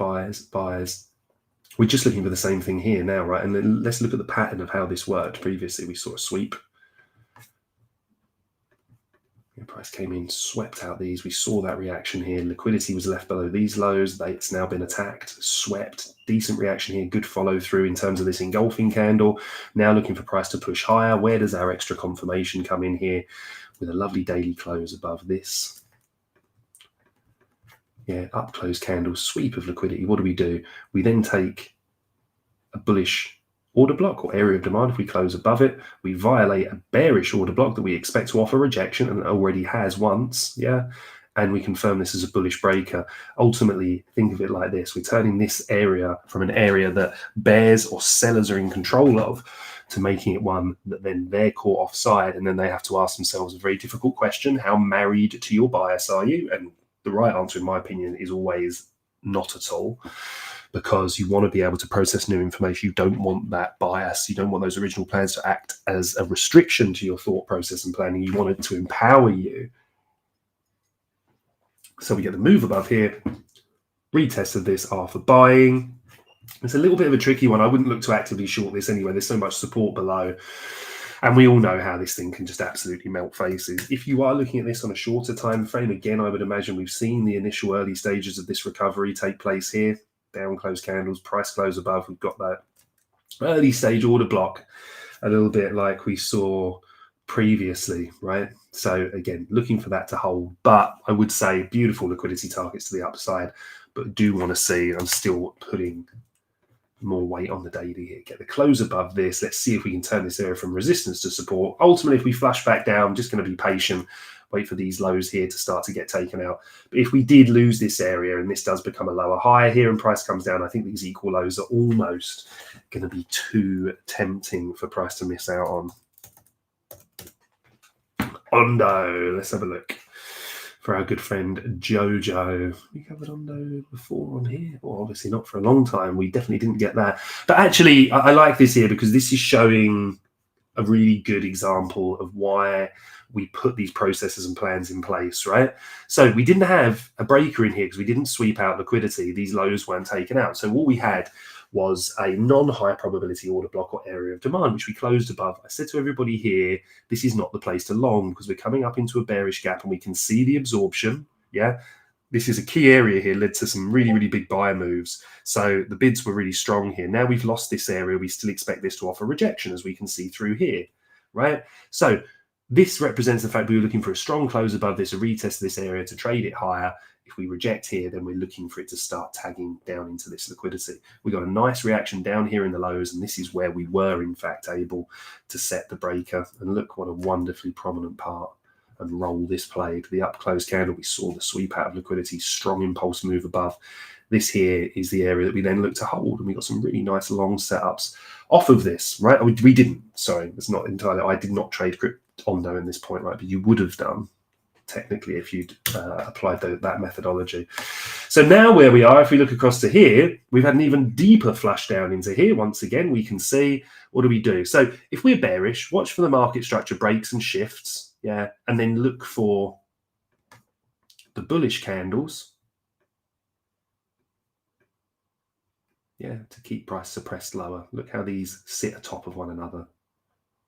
We're just looking for the same thing here now, right? And then let's look at the pattern of how this worked. Previously, we saw a sweep. The price came in, swept out these. We saw that reaction here. Liquidity was left below these lows. It's now been attacked, swept. Decent reaction here. Good follow through in terms of this engulfing candle. Now looking for price to push higher. Where does our extra confirmation come in here? With a lovely daily close above this. Yeah, up close candle, sweep of liquidity. What do? We then take a bullish order block or area of demand. If we close above it, we violate a bearish order block that we expect to offer rejection and already has once, yeah, and we confirm this as a bullish breaker. Ultimately, think of it like this: we're turning this area from an area that bears or sellers are in control of to making it one that then they're caught offside, and then they have to ask themselves a very difficult question: how married to your bias are you? And the right answer, in my opinion, is always not at all, because you want to be able to process new information. You don't want that bias. You don't want those original plans to act as a restriction to your thought process and planning. You want it to empower you. So we get the move above here. Retest of this are for buying. It's a little bit of a tricky one. I wouldn't look to actively short this anyway. There's so much support below. And we all know how this thing can just absolutely melt faces. If you are looking at this on a shorter time frame, again, I would imagine we've seen the initial early stages of this recovery take place here. Down close candles, price close above. We've got that early stage order block, a little bit like we saw previously, right? So again, looking for that to hold. But I would say beautiful liquidity targets to the upside, but do want to see, I'm still putting more weight on the daily here. Get the close above this. Let's see if we can turn this area from resistance to support. Ultimately, if we flush back down, I'm just going to be patient, wait for these lows here to start to get taken out. But if we did lose this area and this does become a lower high here and price comes down, I think these equal lows are almost going to be too tempting for price to miss out on. Ondo, let's have a look. For our good friend Jojo. We covered Ondo before on here. Well, obviously not for a long time. We definitely didn't get that. But actually, I like this here because this is showing a really good example of why we put these processes and plans in place, right? So we didn't have a breaker in here because we didn't sweep out liquidity. These lows weren't taken out. So all we had was a non-high probability order block or area of demand, which we closed above. I said to everybody here, this is not the place to long because we're coming up into a bearish gap and we can see the absorption. Yeah, this is a key area here, led to some really, really big buy moves. So the bids were really strong here. Now we've lost this area. We still expect this to offer rejection, as we can see through here, right? So this represents the fact we were looking for a strong close above this, a retest of this area to trade it higher. If we reject here, then we're looking for it to start tagging down into this liquidity. We got a nice reaction down here in the lows, and this is where we were, in fact, able to set the breaker. And look what a wonderfully prominent part and role this played. The up close candle, we saw the sweep out of liquidity, strong impulse move above. This here is the area that we then look to hold, and we got some really nice long setups off of this, right? We didn't, sorry, it's not entirely, I did not trade Ondo in this point, right? But you would have done, technically, if you'd applied that methodology. So now where we are, if we look across to here, we've had an even deeper flush down into here. Once again, we can see, what do we do? So if we're bearish, watch for the market structure breaks and shifts, yeah, and then look for the bullish candles, yeah, to keep price suppressed lower. Look how these sit atop of one another.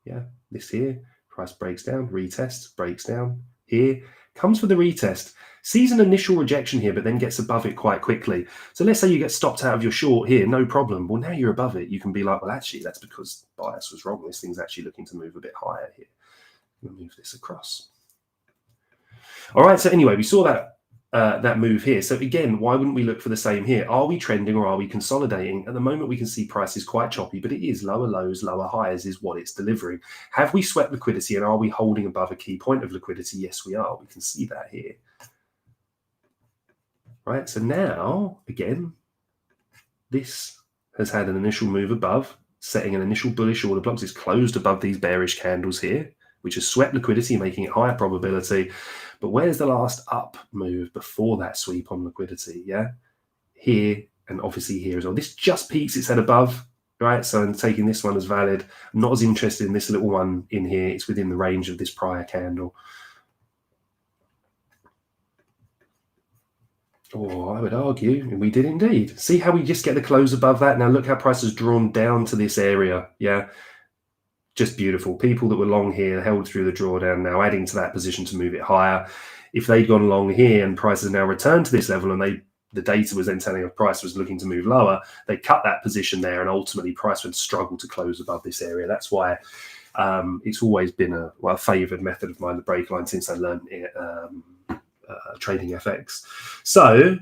Yeah, this here, price breaks down, retest, breaks down. Here, comes for the retest, sees an initial rejection here, but then gets above it quite quickly. So let's say you get stopped out of your short here, no problem. Well, now you're above it. You can be like, well, actually, that's because bias was wrong. This thing's actually looking to move a bit higher here. We'll move this across. All right, so anyway, we saw that move here. So again, why wouldn't we look for the same here? Are we trending or are we consolidating? At the moment, we can see price is quite choppy, but it is lower lows, lower highs is what it's delivering. Have we swept liquidity and are we holding above a key point of liquidity? Yes, we are. We can see that here. Right, so now, again, this has had an initial move above, setting an initial bullish order blocks. It's closed above these bearish candles here, which has swept liquidity, making it higher probability. But where's the last up move before that sweep on liquidity? Yeah, here and obviously here as well. This just peaks its head above, right? So I'm taking this one as valid. I'm not as interested in this little one in here. It's within the range of this prior candle. Oh, I would argue, and we did indeed. See how we just get the close above that? Now look how price has drawn down to this area. Yeah, just beautiful. People that were long here held through the drawdown, now adding to that position to move it higher. If they'd gone long here and price has now returned to this level and the data was then telling us price was looking to move lower, they cut that position there and ultimately price would struggle to close above this area. That's why it's always been a favoured method of mine, the break line, since I learned it, trading FX. So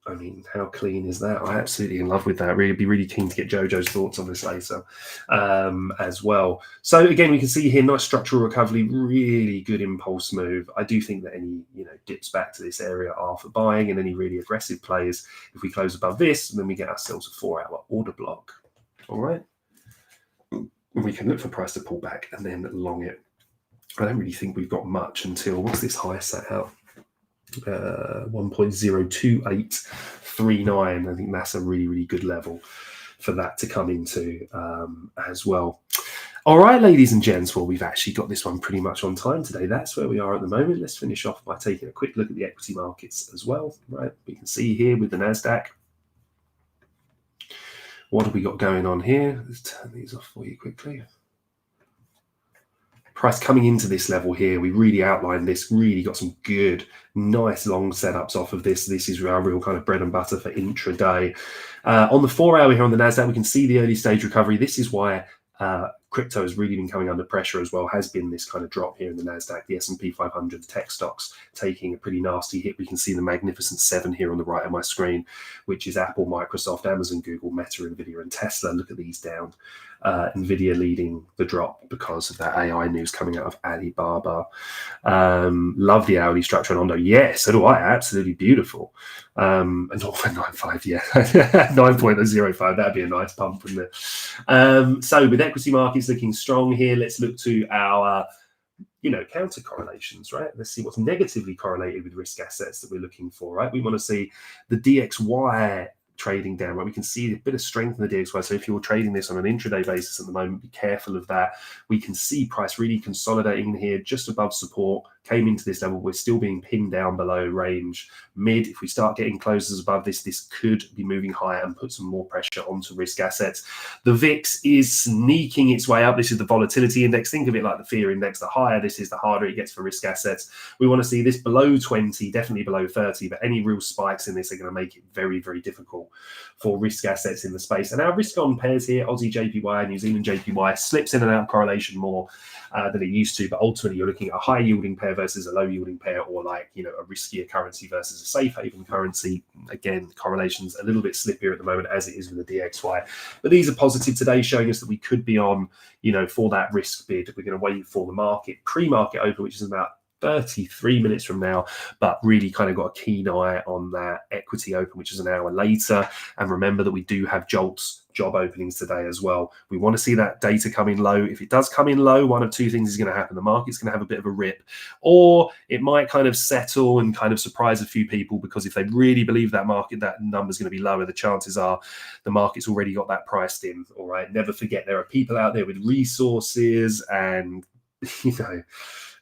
I mean, how clean is that? I'm absolutely in love with that. Really, be really keen to get Jojo's thoughts on this later as well. So again, we can see here nice structural recovery, really good impulse move. I do think that any dips back to this area are for buying, and any really aggressive plays, if we close above this, then we get ourselves a 4-hour order block. All right, we can look for price to pull back and then long it. I don't really think we've got much until, what's this high set out? 1.02839. I think that's a really, really good level for that to come into as well. All right, ladies and gents, well, we've actually got this one pretty much on time today. That's where we are at the moment. Let's finish off by taking a quick look at the equity markets as well. Right, we can see here with the NASDAQ. What have we got going on here? Let's turn these off for you quickly. Price coming into this level here, we really outlined this, really got some good, nice long setups off of this. This is our real kind of bread and butter for intraday. On the 4-hour here on the NASDAQ, we can see the early stage recovery. This is why crypto has really been coming under pressure as well, has been this kind of drop here in the NASDAQ, the S&P 500, the tech stocks taking a pretty nasty hit. We can see the Magnificent Seven here on the right of my screen, which is Apple, Microsoft, Amazon, Google, Meta, Nvidia, and Tesla. Look at these down. Nvidia leading the drop because of that AI news coming out of Alibaba. Love the hourly structure on Ondo. Yeah, so do I. Absolutely beautiful. And 0.95, yeah. 9.05, that'd be a nice pump, wouldn't it? So with equity markets looking strong here, let's look to our counter correlations, right? Let's see what's negatively correlated with risk assets that we're looking for, right? We want to see the DXY trading down, right? We can see a bit of strength in the DXY. So if you're trading this on an intraday basis at the moment, be careful of that. We can see price really consolidating here just above support, came into this level. We're still being pinned down below range mid. If we start getting closes above this, this could be moving higher and put some more pressure onto risk assets. The VIX is sneaking its way up. This is the volatility index. Think of it like the fear index. The higher this is, the harder it gets for risk assets. We want to see this below 20, definitely below 30, but any real spikes in this are going to make it very, very difficult for risk assets in the space. And our risk on pairs here, Aussie JPY, New Zealand JPY, slips in and out of correlation more than it used to, but ultimately you're looking at a high yielding pair versus a low yielding pair, or like a riskier currency versus a safe haven currency. Again, correlation's a little bit slippier at the moment, as it is with the DXY, but these are positive today, showing us that we could be on for that risk bid. We're going to wait for the market pre-market open, which is about 33 minutes from now, but really kind of got a keen eye on that equity open, which is an hour later. And remember that we do have JOLTS job openings today as well. We want to see that data come in low. If it does come in low, one of two things is going to happen. The market's going to have a bit of a rip, or it might kind of settle and kind of surprise a few people, because if they really believe that number's going to be lower, the chances are the market's already got that priced in. All right. Never forget, there are people out there with resources and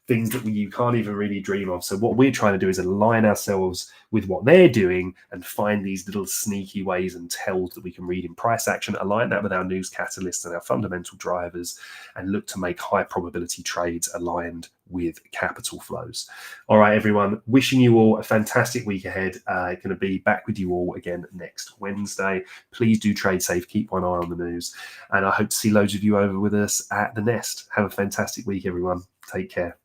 things that you can't even really dream of. So what we're trying to do is align ourselves with what they're doing and find these little sneaky ways and tells that we can read in price action, align that with our news catalysts and our fundamental drivers, and look to make high probability trades aligned with capital flows. All right, everyone, wishing you all a fantastic week ahead. Going to be back with you all again next Wednesday. Please do trade safe, keep one eye on the news, and I hope to see loads of you over with us at the Nest. Have a fantastic week, everyone. Take care.